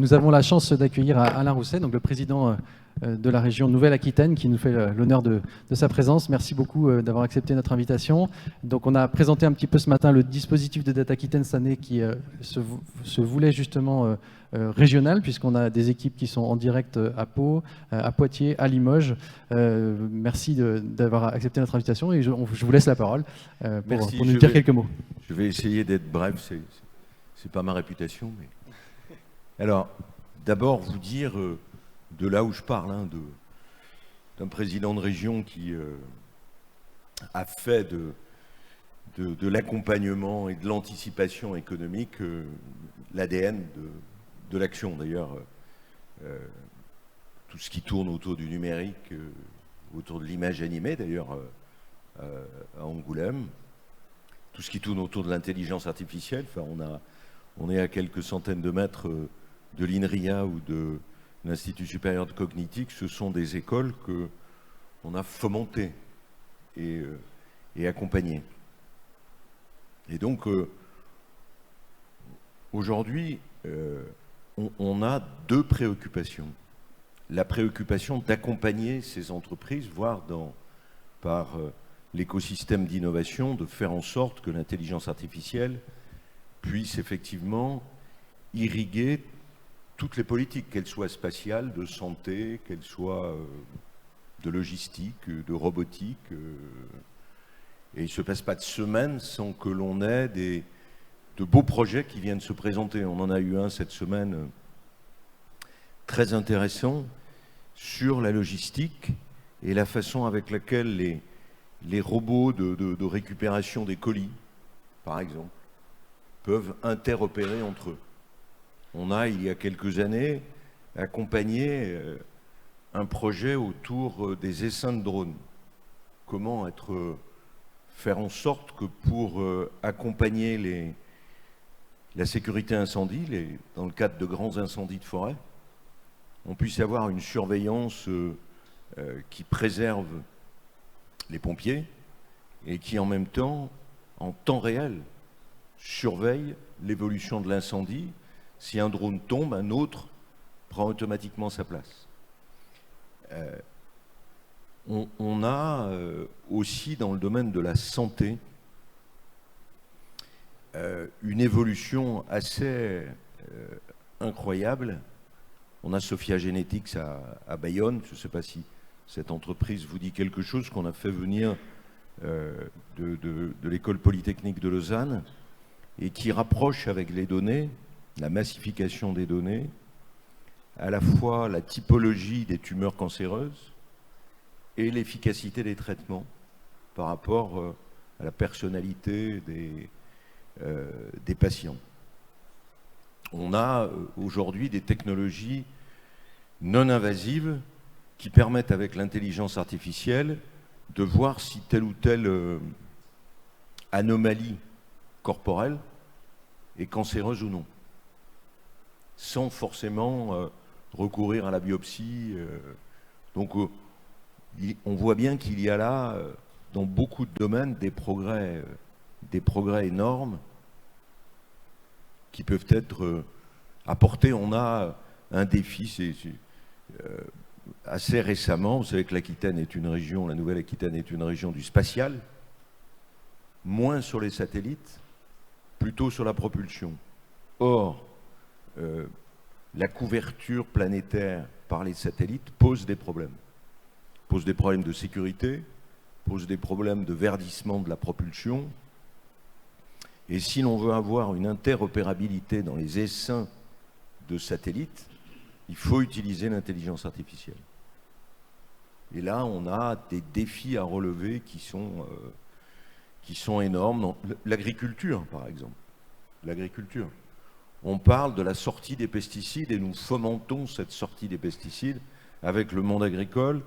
Nous avons la chance d'accueillir Alain Rousset, donc le président de la région Nouvelle-Aquitaine, qui nous fait l'honneur de sa présence. Merci beaucoup d'avoir accepté notre invitation. Donc, on a présenté un petit peu ce matin le dispositif de Data Aquitaine cette année qui se voulait justement régional, puisqu'on a des équipes qui sont en direct à Pau, à Poitiers, à Limoges. Merci d'avoir accepté notre invitation et je vous laisse la parole pour nous dire quelques mots. Je vais essayer d'être bref, c'est pas ma réputation, mais... Alors, d'abord, vous dire de là où je parle, hein, d'un président de région qui a fait de l'accompagnement et de l'anticipation économique l'ADN de l'action. D'ailleurs, tout ce qui tourne autour du numérique, autour de l'image animée, d'ailleurs, à Angoulême, tout ce qui tourne autour de l'intelligence artificielle. Enfin, on est à quelques centaines de mètres de l'INRIA ou de l'Institut supérieur de cognitique. Ce sont des écoles qu'on a fomentées et accompagnées. Et donc, aujourd'hui, on a deux préoccupations. La préoccupation d'accompagner ces entreprises, voire par l'écosystème d'innovation, de faire en sorte que l'intelligence artificielle puisse effectivement irriguer toutes les politiques, qu'elles soient spatiales, de santé, qu'elles soient de logistique, de robotique. Et il ne se passe pas de semaine sans que l'on ait de beaux projets qui viennent se présenter. On en a eu un cette semaine très intéressant sur la logistique et la façon avec laquelle les robots de récupération des colis, par exemple, peuvent interopérer entre eux. On a, il y a quelques années, accompagné un projet autour des essaims de drones. Comment faire en sorte que pour accompagner la sécurité incendie, dans le cadre de grands incendies de forêt, on puisse avoir une surveillance qui préserve les pompiers et qui en même temps, en temps réel, surveille l'évolution de l'incendie. Si un drone tombe, un autre prend automatiquement sa place. On a aussi dans le domaine de la santé une évolution assez incroyable. On a Sophia Genetics à Bayonne. Je ne sais pas si cette entreprise vous dit quelque chose, qu'on a fait venir de l'école polytechnique de Lausanne et qui rapproche avec les données, la massification des données, à la fois la typologie des tumeurs cancéreuses et l'efficacité des traitements par rapport à la personnalité des patients. On a aujourd'hui des technologies non invasives qui permettent, avec l'intelligence artificielle, de voir si telle ou telle anomalie corporelle est cancéreuse ou non, sans forcément recourir à la biopsie. Donc on voit bien qu'il y a là, dans beaucoup de domaines, des progrès énormes qui peuvent être apportés. On a un défi, assez récemment, vous savez que l'Aquitaine est une région, la Nouvelle-Aquitaine est une région du spatial, moins sur les satellites, plutôt sur la propulsion. Or, la couverture planétaire par les satellites pose des problèmes. Pose des problèmes de sécurité, pose des problèmes de verdissement de la propulsion. Et si l'on veut avoir une interopérabilité dans les essaims de satellites, il faut utiliser l'intelligence artificielle. Et là, on a des défis à relever qui sont énormes. L'agriculture, par exemple. L'agriculture. On parle de la sortie des pesticides et nous fomentons cette sortie des pesticides avec le monde agricole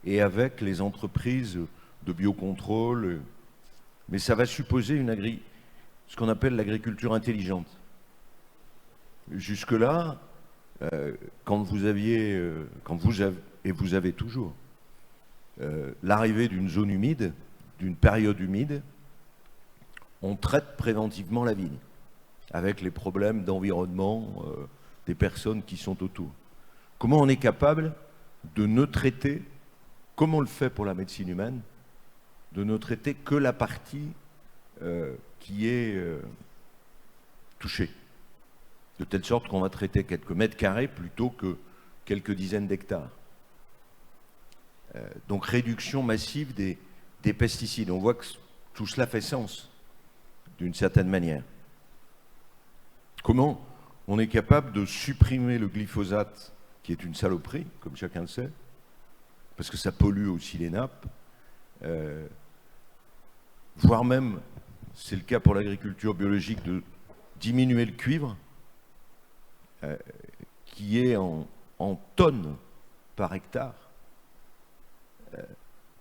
et avec les entreprises de biocontrôle. Mais ça va supposer ce qu'on appelle l'agriculture intelligente. Jusque-là, quand vous avez toujours l'arrivée d'une zone humide, d'une période humide, on traite préventivement la vigne, avec les problèmes d'environnement des personnes qui sont autour. Comment on est capable de ne traiter, comme on le fait pour la médecine humaine, de ne traiter que la partie qui est touchée. De telle sorte qu'on va traiter quelques mètres carrés plutôt que quelques dizaines d'hectares. Donc réduction massive des pesticides. On voit que tout cela fait sens, d'une certaine manière. Comment on est capable de supprimer le glyphosate, qui est une saloperie, comme chacun le sait, parce que ça pollue aussi les nappes, voire même, c'est le cas pour l'agriculture biologique, de diminuer le cuivre, qui est en tonnes par hectare,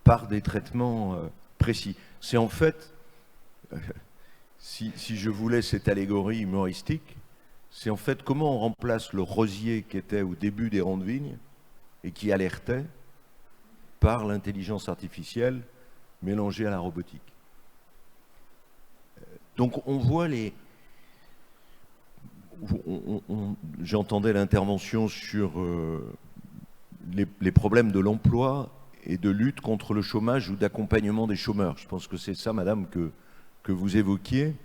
par des traitements précis. C'est en fait, si je voulais cette allégorie humoristique, c'est en fait comment on remplace le rosier qui était au début des ronds de vigne et qui alertait par l'intelligence artificielle mélangée à la robotique. Donc on voit les... J'entendais l'intervention sur les problèmes de l'emploi et de lutte contre le chômage ou d'accompagnement des chômeurs. Je pense que c'est ça, madame, que vous évoquiez.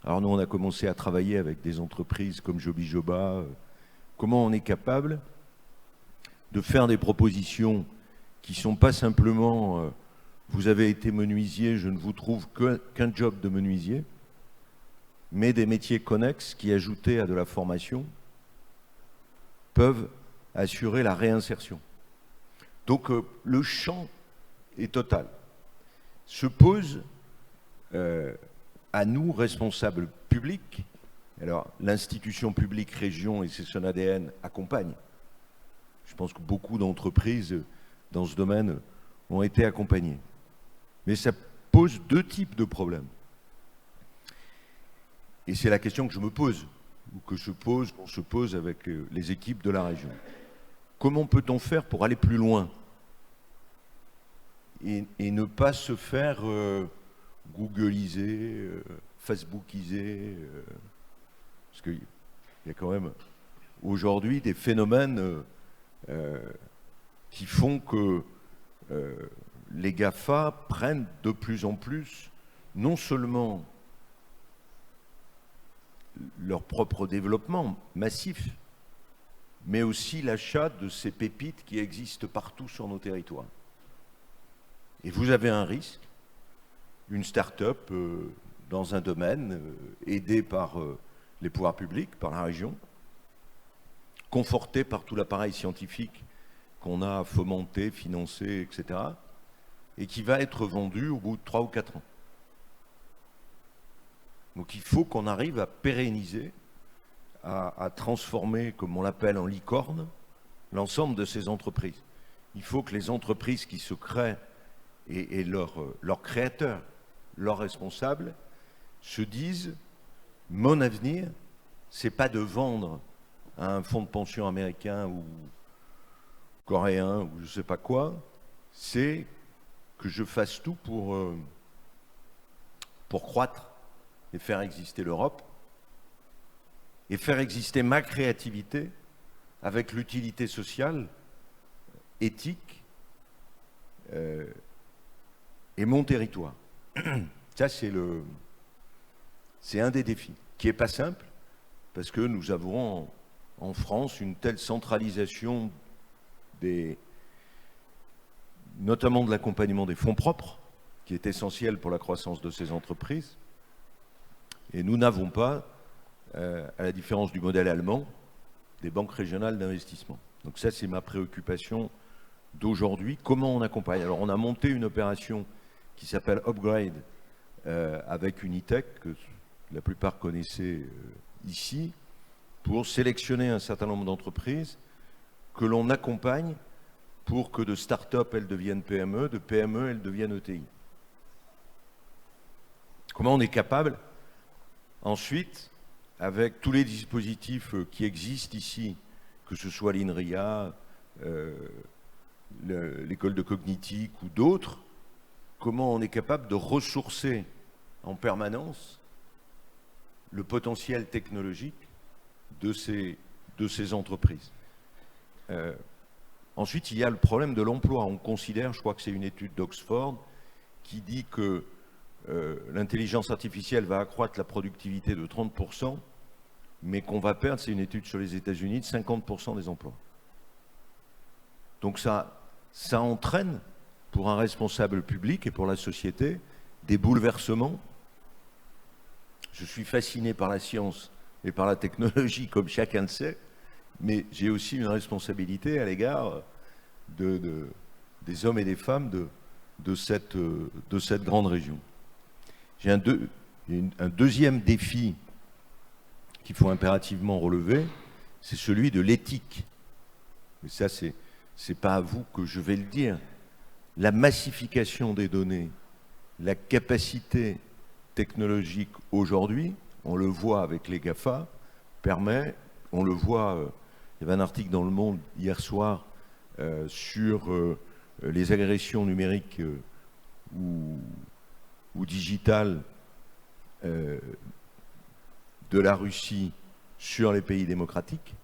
Alors nous, on a commencé à travailler avec des entreprises comme Joby Joba. Comment on est capable de faire des propositions qui ne sont pas simplement vous avez été menuisier, je ne vous trouve qu'un job de menuisier, mais des métiers connexes qui, ajoutés à de la formation, peuvent assurer la réinsertion. Donc le champ est total. Se pose à nous, responsables publics, alors l'institution publique région et c'est son ADN accompagnent. Je pense que beaucoup d'entreprises dans ce domaine ont été accompagnées. Mais ça pose deux types de problèmes. Et c'est la question que je me pose, ou qu'on se pose avec les équipes de la région. Comment peut-on faire pour aller plus loin et ne pas se faire googliser, facebookiser parce qu'il y a quand même aujourd'hui des phénomènes qui font que les GAFA prennent de plus en plus non seulement leur propre développement massif, mais aussi l'achat de ces pépites qui existent partout sur nos territoires. Et vous avez un risque, une start-up dans un domaine aidée par les pouvoirs publics, par la région, confortée par tout l'appareil scientifique qu'on a fomenté, financé, etc., et qui va être vendue au bout de 3 ou 4 ans. Donc il faut qu'on arrive à pérenniser, à transformer, comme on l'appelle en licorne, l'ensemble de ces entreprises. Il faut que les entreprises qui se créent et leurs créateurs, leurs responsables, se disent « mon avenir, c'est pas de vendre à un fonds de pension américain ou coréen ou je sais pas quoi, c'est que je fasse tout pour croître et faire exister l'Europe et faire exister ma créativité avec l'utilité sociale, éthique et mon territoire. » Ça, c'est un des défis, qui n'est pas simple, parce que nous avons en France une telle centralisation notamment de l'accompagnement des fonds propres, qui est essentiel pour la croissance de ces entreprises. Et nous n'avons pas, à la différence du modèle allemand, des banques régionales d'investissement. Donc ça, c'est ma préoccupation d'aujourd'hui. Comment on accompagne? Alors, on a monté une opération qui s'appelle Upgrade avec Unitech, que la plupart connaissaient ici, pour sélectionner un certain nombre d'entreprises que l'on accompagne pour que de start-up, elles deviennent PME, de PME, elles deviennent ETI. Comment on est capable, ensuite, avec tous les dispositifs qui existent ici, que ce soit l'INRIA, l'école de cognitique ou d'autres, comment on est capable de ressourcer en permanence le potentiel technologique de ces de ces entreprises. Ensuite, il y a le problème de l'emploi. On considère, je crois que c'est une étude d'Oxford, qui dit que l'intelligence artificielle va accroître la productivité de 30%, mais qu'on va perdre, c'est une étude sur les États-Unis, de 50% des emplois. Donc ça entraîne, pour un responsable public et pour la société, des bouleversements. Je suis fasciné par la science et par la technologie, comme chacun le sait, mais j'ai aussi une responsabilité à l'égard des hommes et des femmes de cette grande région. J'ai un deuxième défi qu'il faut impérativement relever, c'est celui de l'éthique. Mais ça, c'est pas à vous que je vais le dire. La massification des données, la capacité technologique aujourd'hui, on le voit avec les GAFA, permet, on le voit, il y avait un article dans Le Monde hier soir sur les agressions numériques ou digitales de la Russie sur les pays démocratiques.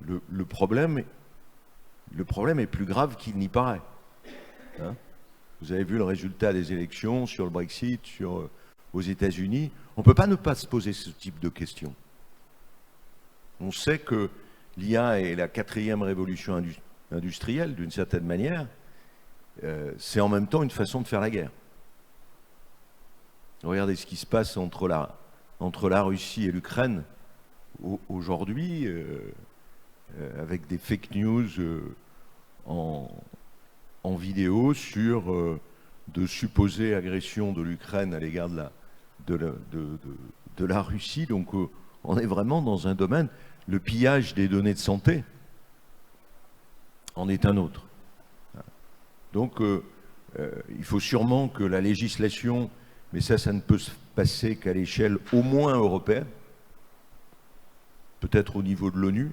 Le problème est plus grave qu'il n'y paraît. Hein? Vous avez vu le résultat des élections sur le Brexit, aux États-Unis. On ne peut pas ne pas se poser ce type de questions. On sait que l'IA est la 4e révolution industrielle, d'une certaine manière. C'est en même temps une façon de faire la guerre. Regardez ce qui se passe entre la Russie et l'Ukraine aujourd'hui, avec des fake news en vidéo sur de supposées agressions de l'Ukraine à l'égard de la Russie. Donc on est vraiment dans un domaine, le pillage des données de santé en est un autre. Donc il faut sûrement que la législation, mais ça ne peut se passer qu'à l'échelle au moins européenne, peut-être au niveau de l'ONU,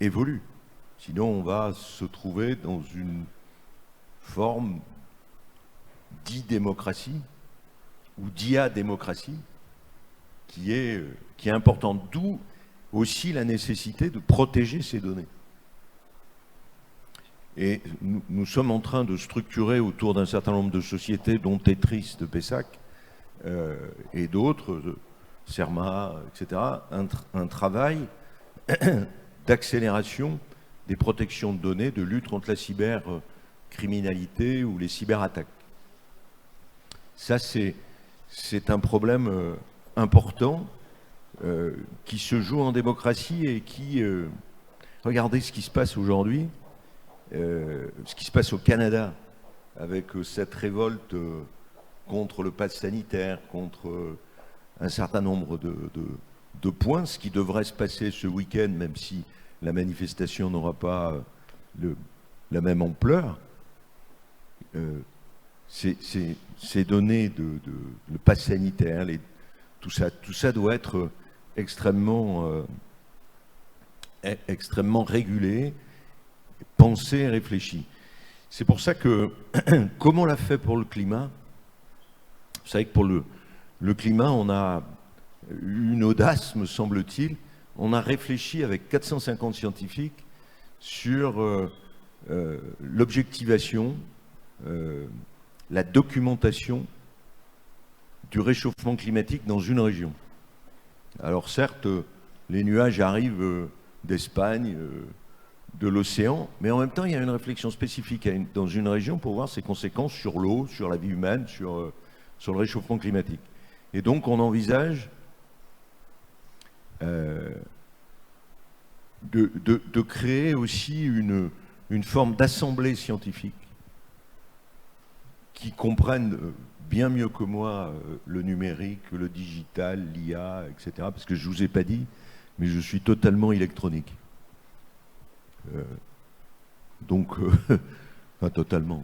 évolue. Sinon on va se trouver dans une forme d'e-démocratie ou d'IA-démocratie qui est importante. D'où aussi la nécessité de protéger ces données. Et nous sommes en train de structurer autour d'un certain nombre de sociétés, dont Tetris de Pessac et d'autres, CERMA, etc., un travail d'accélération des protections de données, de lutte contre la cybercriminalité ou les cyberattaques. Ça, c'est un problème important qui se joue en démocratie et qui... regardez ce qui se passe aujourd'hui, ce qui se passe au Canada avec cette révolte contre le pass sanitaire, contre un certain nombre de points, ce qui devrait se passer ce week-end, même si la manifestation n'aura pas la même ampleur. Ces données le pass sanitaire, tout ça doit être extrêmement régulé, pensé et réfléchi. C'est pour ça que, comme on l'a fait pour le climat, vous savez que pour le climat, on a une audace, me semble-t-il. On a réfléchi avec 450 scientifiques sur l'objectivation, la documentation du réchauffement climatique dans une région. Alors certes, les nuages arrivent d'Espagne, de l'océan, mais en même temps, il y a une réflexion spécifique dans une région pour voir ses conséquences sur l'eau, sur la vie humaine, sur le réchauffement climatique. Et donc, on envisage de créer aussi une forme d'assemblée scientifique qui comprenne bien mieux que moi le numérique, le digital, l'IA, etc. Parce que je ne vous ai pas dit, mais je suis totalement électronique. Enfin, totalement.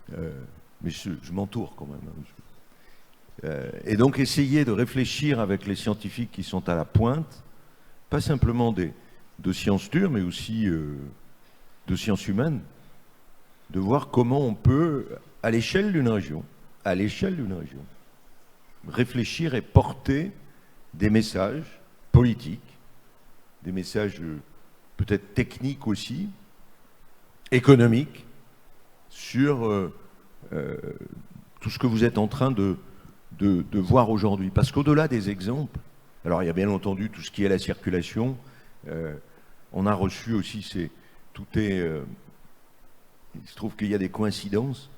Mais je m'entoure quand même. Et donc essayer de réfléchir avec les scientifiques qui sont à la pointe, pas simplement de sciences dures, mais aussi de sciences humaines, de voir comment on peut, à l'échelle d'une région, réfléchir et porter des messages politiques des messages peut-être techniques aussi, économiques, sur tout ce que vous êtes en train de voir aujourd'hui. Parce qu'au-delà des exemples, alors il y a bien entendu tout ce qui est la circulation, on a reçu aussi, il se trouve qu'il y a des coïncidences.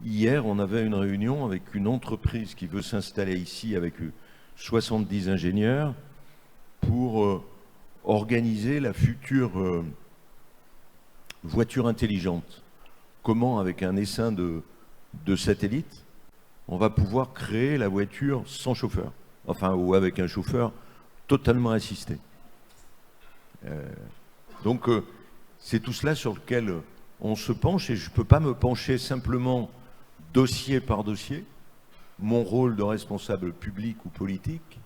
Hier, on avait une réunion avec une entreprise qui veut s'installer ici avec 70 ingénieurs pour organiser la future voiture intelligente. Comment, avec un essaim de satellite, on va pouvoir créer la voiture sans chauffeur, enfin, ou avec un chauffeur totalement assisté. Donc, c'est tout cela sur lequel on se penche, et je ne peux pas me pencher simplement dossier par dossier, mon rôle de responsable public ou politique,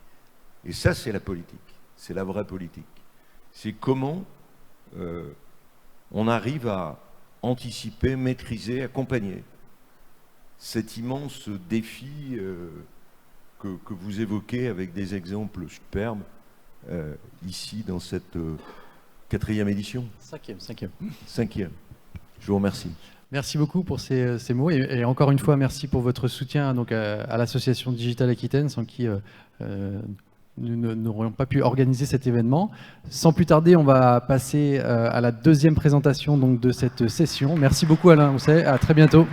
et ça, c'est la politique, c'est la vraie politique. C'est comment on arrive à anticiper, maîtriser, accompagner cet immense défi que vous évoquez avec des exemples superbes ici dans cette 4e édition. 5e. Je vous remercie. Merci beaucoup pour ces mots et encore une fois merci pour votre soutien donc, à l'association Digital Aquitaine sans qui nous n'aurions pas pu organiser cet événement. Sans plus tarder, on va passer à la 2e présentation donc, de cette session. Merci beaucoup Alain Rousset, à très bientôt.